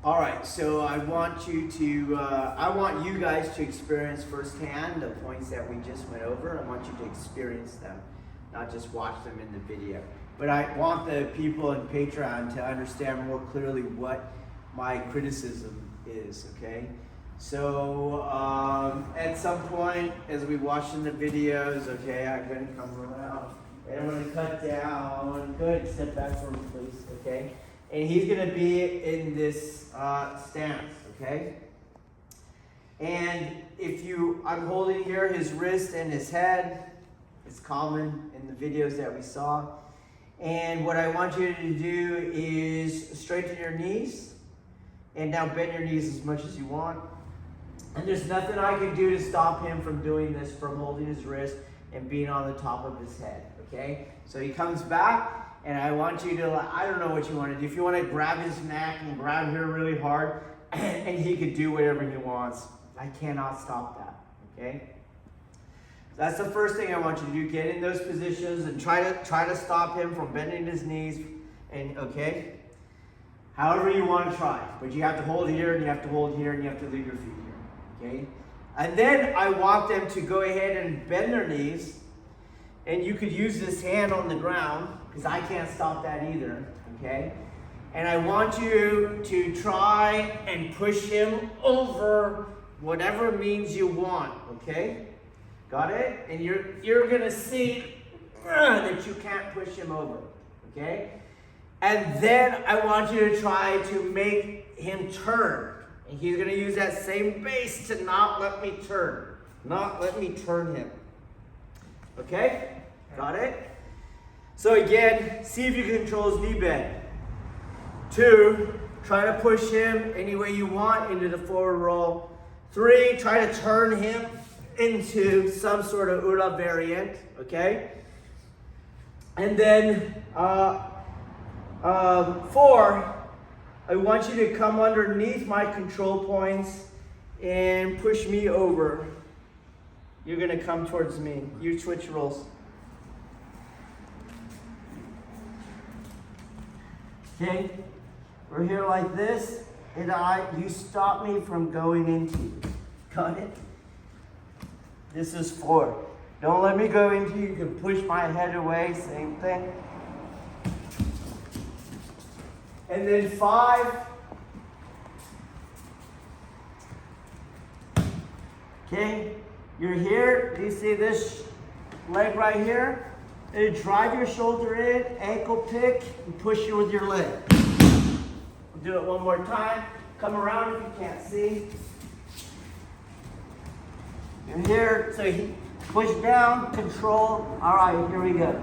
All right, so I want you guys to experience firsthand the points that we just went over. I want you to experience them, not just watch them in the video. But I want the people in Patreon to understand more clearly what my criticism is, okay? So at some point, as we watch in the videos, okay, I'm gonna come around and I'm gonna cut down. Go ahead, step back for me, please, okay? And he's going to be in this stance, okay? And I'm holding here his wrist and his head. It's common in the videos that we saw. And what I want you to do is straighten your knees. And now bend your knees as much as you want. And there's nothing I can do to stop him from doing this, from holding his wrist and being on the top of his head, okay? So he comes back. And I want you to, I don't know what you want to do. If you want to grab his neck and grab here really hard, and he could do whatever he wants. I cannot stop that, okay? That's the first thing I want you to do. Get in those positions and try to stop him from bending his knees, and okay? However you want to try. But you have to hold here, and you have to hold here, and you have to leave your feet here, okay? And then I want them to go ahead and bend their knees, and you could use this hand on the ground, because I can't stop that either, okay? And I want you to try and push him over whatever means you want, okay? Got it? And you're gonna see that you can't push him over, okay? And then I want you to try to make him turn. And he's gonna use that same base to not let me turn. Not let me turn him. Okay? Got it? So again, see if you can control his knee bend. 2, try to push him any way you want into the forward roll. 3, try to turn him into some sort of ura variant, okay? And then 4, I want you to come underneath my control points and push me over. You're gonna come towards me. You switch roles. Okay, we're here like this, and you stop me from going into you. Got it? This is 4. Don't let me go into you. You can push my head away, same thing. And then 5. Okay, you're here. Do you see this leg right here? And drive your shoulder in, ankle pick, and push you with your leg. We'll do it one more time. Come around if you can't see. You're here, so he push down, control. All right, here we go.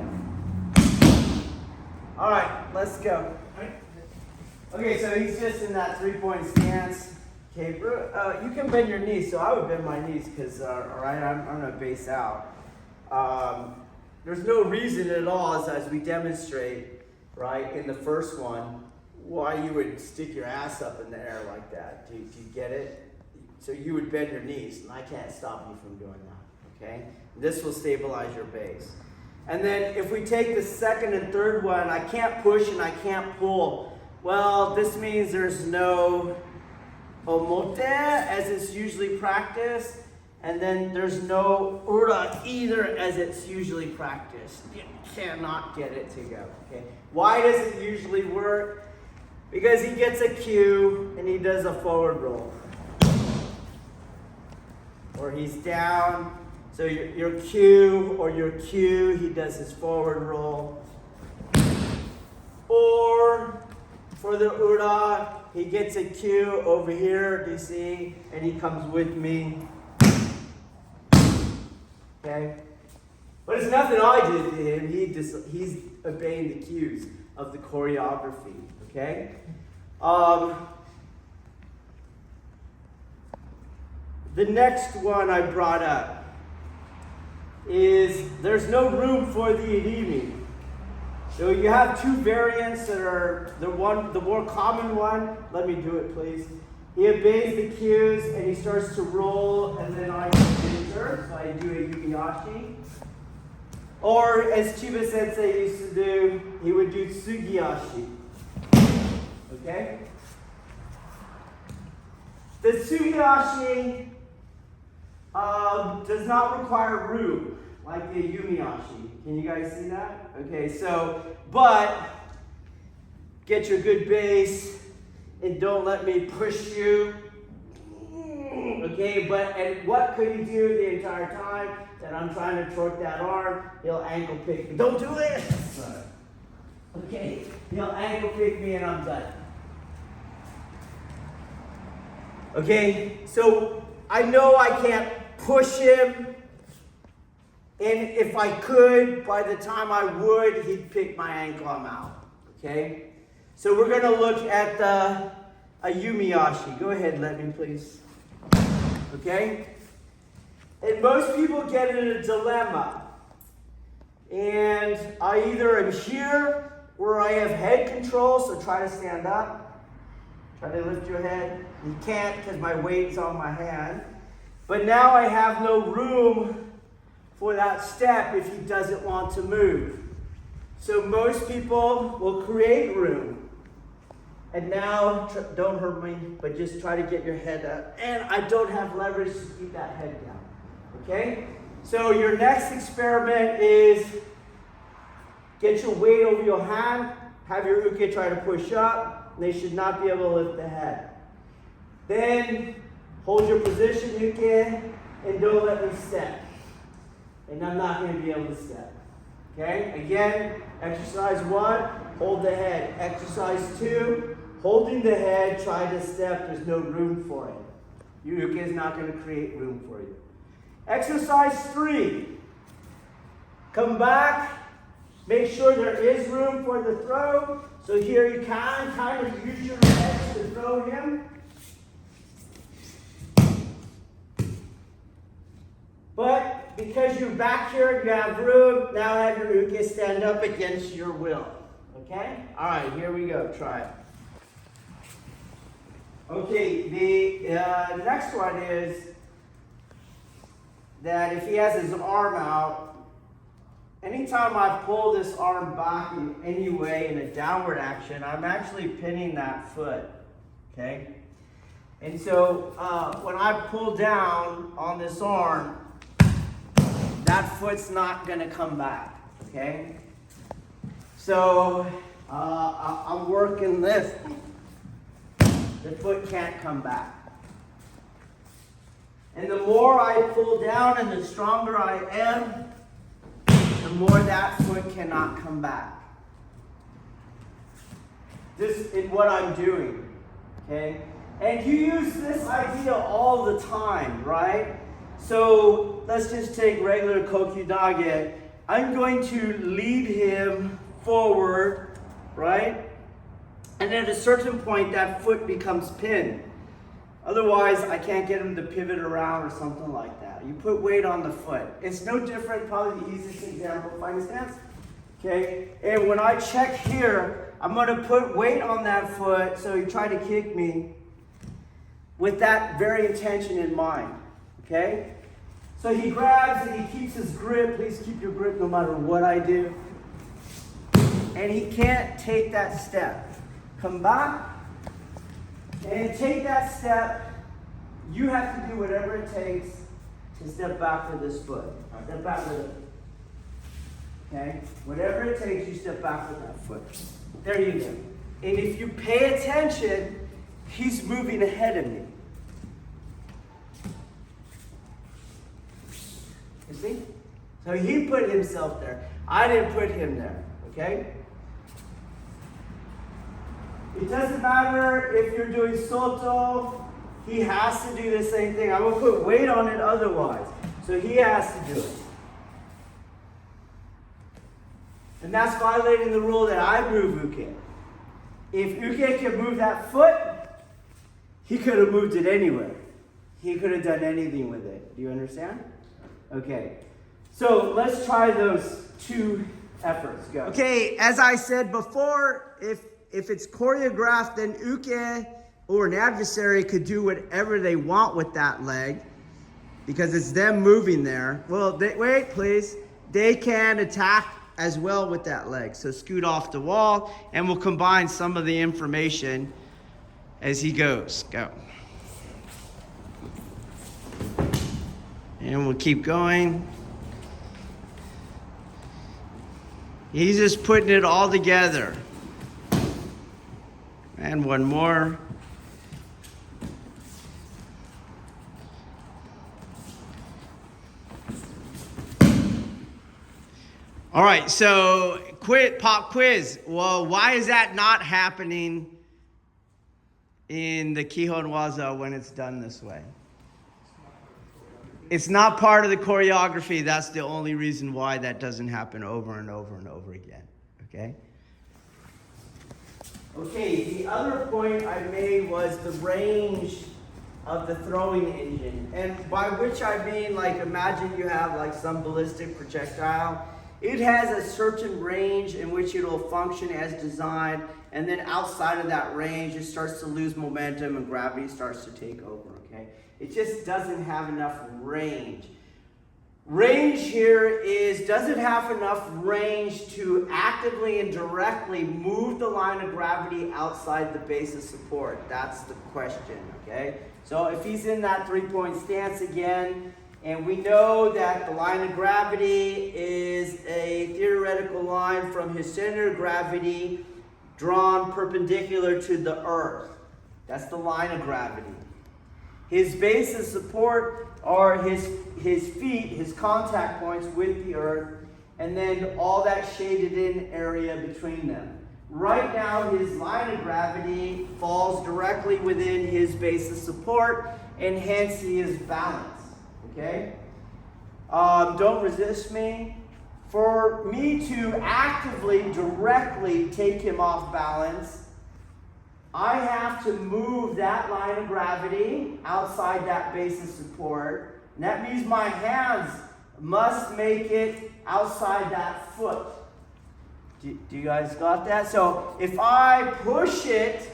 All right, let's go. Okay, so he's just in that 3-point stance. Okay, you can bend your knees, so I would bend my knees because, all right, I'm gonna base out. There's no reason at all, as we demonstrate, right, in the first one, why you would stick your ass up in the air like that. Do you get it? So you would bend your knees, and I can't stop you from doing that, okay? This will stabilize your base. And then if we take the second and third one, I can't push and I can't pull. Well, this means there's no omote, as it's usually practiced. And then there's no ura either, as it's usually practiced. You cannot get it to go, okay? Why does it usually work? Because he gets a cue and he does a forward roll. Or he's down, so your cue or your cue, he does his forward roll. Or for the ura, he gets a cue over here, do you see? And he comes with me. Okay? But it's nothing I did to him. He's obeying the cues of the choreography. Okay? The next one I brought up is there's no room for the irimi. So you have 2 variants that are the more common one. Let me do it, please. He obeys the cues and he starts to roll, and then I enter, so I do a yubiyashi. Or as Chiba Sensei used to do, he would do tsugiyashi. Okay? The Tsumiyashi does not require room like the Yumiyashi. Can you guys see that? Okay, so, but get your good base and don't let me push you. Okay, and what could he do the entire time that I'm trying to torque that arm? He'll ankle pick me. Don't do this! Okay, he'll ankle pick me and I'm done. Okay, so I know I can't push him, and if I could, by the time I would, he'd pick my ankle, I'm out. Okay, so we're going to look at a Yumiyashi. Go ahead, let me please. Okay, and most people get in a dilemma, and I either am here where I have head control, so try to stand up. Try to lift your head. You can't because my weight's on my hand. But now I have no room for that step if he doesn't want to move. So most people will create room. And now, don't hurt me, but just try to get your head up. And I don't have leverage to keep that head down. Okay? So your next experiment is get your weight over your hand. Have your uke try to push up. They should not be able to lift the head. Then hold your position, uke, and don't let me step. And I'm not going to be able to step. Okay? Again, exercise 1, hold the head. Exercise 2, holding the head, try to step. There's no room for it. Your uke is not going to create room for you. Exercise 3, come back. Make sure there is room for the throw. So here you can kind of use your legs to throw him. But because you're back here, you have room. Now have your uke stand up against your will. Okay? All right, here we go. Try it. Okay, the next one is that if he has his arm out, anytime I pull this arm back in any way in a downward action, I'm actually pinning that foot, okay? And so when I pull down on this arm, that foot's not gonna come back, okay? So I'm working this. The foot can't come back. And the more I pull down and the stronger I am, the more that foot cannot come back. This is what I'm doing, okay? And you use this idea all the time, right? So let's just take regular Kokyu Nage. I'm going to lead him forward, right? And at a certain point, that foot becomes pinned. Otherwise, I can't get him to pivot around or something like that. You put weight on the foot. It's no different, probably the easiest example, fighting stance. Okay? And when I check here, I'm going to put weight on that foot so he try to kick me with that very intention in mind. Okay? So he grabs and he keeps his grip. Please keep your grip no matter what I do. And he can't take that step. Come back. And take that step. You have to do whatever it takes to step back with this foot. Step back with it. Okay? Whatever it takes, you step back with that foot. There you go. And if you pay attention, he's moving ahead of me. You see? So he put himself there. I didn't put him there. Okay? It doesn't matter if you're doing soto, he has to do the same thing. I'm going to put weight on it otherwise. So he has to do it. And that's violating the rule that I move uke. If uke can move that foot, he could have moved it anywhere. He could have done anything with it. Do you understand? Okay. So let's try those two efforts. Go. Okay, as I said before, if it's choreographed, then uke or an adversary could do whatever they want with that leg because it's them moving there. Well, wait, please. They can attack as well with that leg. So scoot off the wall, and we'll combine some of the information as he goes. Go. And we'll keep going. He's just putting it all together. And one more. All right, so pop quiz. Well, why is that not happening in the Kihon Waza when it's done this way? It's not part of the choreography. That's the only reason why that doesn't happen over and over and over again. Okay? Okay, the other point I made was the range of the throwing engine. And by which I mean, like, imagine you have like some ballistic projectile. It has a certain range in which it'll function as designed, and then outside of that range, it starts to lose momentum and gravity starts to take over, okay? It just doesn't have enough range. Range here does it have enough range to actively and directly move the line of gravity outside the base of support? That's the question, okay? So if he's in that three-point stance again, and we know that the line of gravity is a theoretical line from his center of gravity drawn perpendicular to the earth. That's the line of gravity. His base of support are his feet, his contact points with the earth, and then all that shaded in area between them. Right now, his line of gravity falls directly within his base of support, and hence he is balanced. Okay? Don't resist me. For me to actively, directly take him off balance, I have to move that line of gravity outside that base of support. And that means my hands must make it outside that foot. Do you guys got that? So if I push it,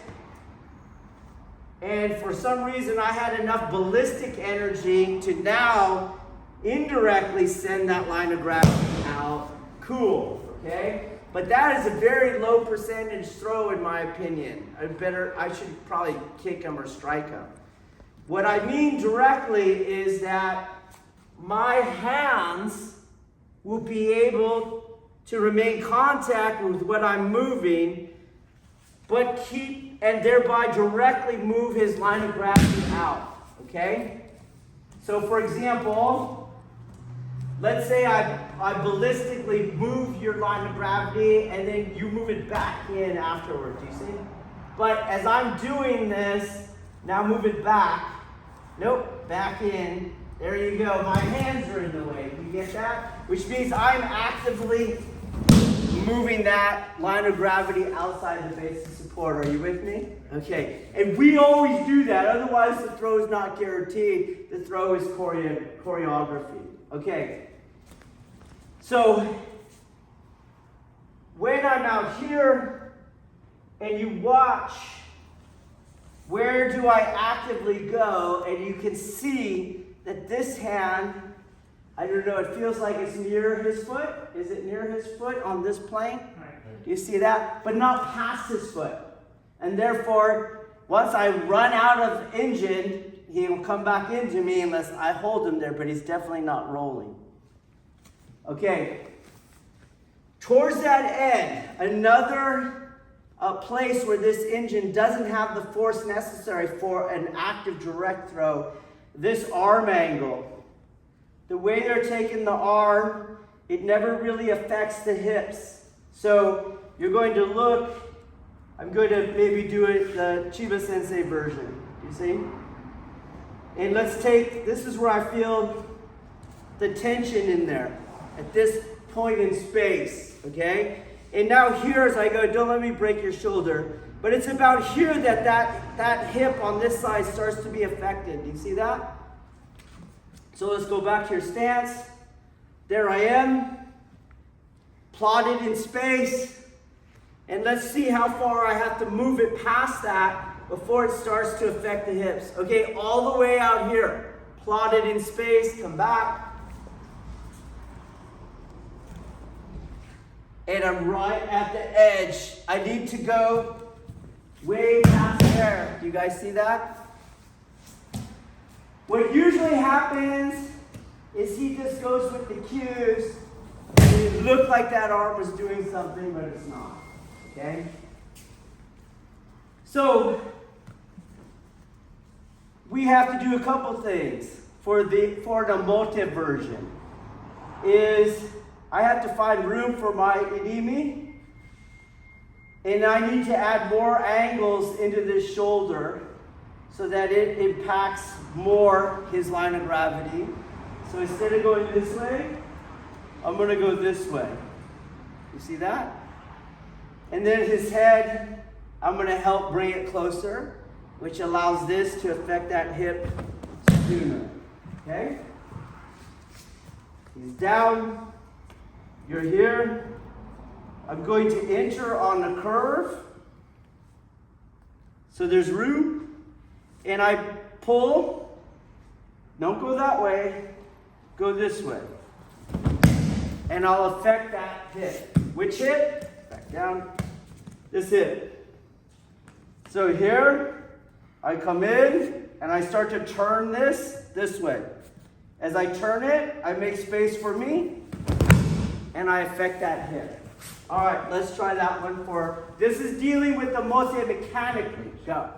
and for some reason I had enough ballistic energy to now indirectly send that line of gravity out, cool, okay? But that is a very low percentage throw in my opinion. I should probably kick him or strike him. What I mean directly is that my hands will be able to remain contact with what I'm moving, but keep, and thereby directly move his line of gravity out, okay? So for example, let's say I ballistically move your line of gravity and then you move it back in afterward, do you see? But as I'm doing this, now move it back, nope, back in, there you go, my hands are in the way, you get that? Which means I'm actively moving that line of gravity outside the base of support. Are you with me? Okay. And we always do that. Otherwise, the throw is not guaranteed. The throw is choreography. Okay. So, when I'm out here and you watch, where do I actively go? And you can see that this hand, I don't know, it feels like it's near his foot. Is it near his foot on this plane? Do you see that? But not past his foot. And therefore, once I run out of engine, he will come back into me unless I hold him there, but he's definitely not rolling. Okay. Towards that end, another place where this engine doesn't have the force necessary for an active direct throw, this arm angle. The way they're taking the arm, it never really affects the hips. So you're going to look, I'm going to maybe do it the Chiba Sensei version, you see? And let's take, this is where I feel the tension in there, at this point in space, okay? And now here as I go, don't let me break your shoulder, but it's about here that hip on this side starts to be affected. Do you see that? So let's go back to your stance. There I am, plotted in space. And let's see how far I have to move it past that before it starts to affect the hips. Okay, all the way out here, plotted in space, come back. And I'm right at the edge. I need to go way past there. Do you guys see that? What usually happens is he just goes with the cues. And it looked like that arm was doing something, but it's not. Okay? So, we have to do a couple things for an emotive version. I have to find room for my enemy, and I need to add more angles into this shoulder so that it impacts more his line of gravity. So instead of going this way, I'm going to go this way. You see that? And then his head, I'm going to help bring it closer, which allows this to affect that hip sooner. Okay? He's down. You're here. I'm going to enter on a curve. So there's room. And I pull. Don't go that way. Go this way. And I'll affect that hip. Which hip? Back down. This hip. So here, I come in and I start to turn this way. As I turn it, I make space for me and I affect that hip. All right, let's try that one this is dealing with the mote mechanically. Go.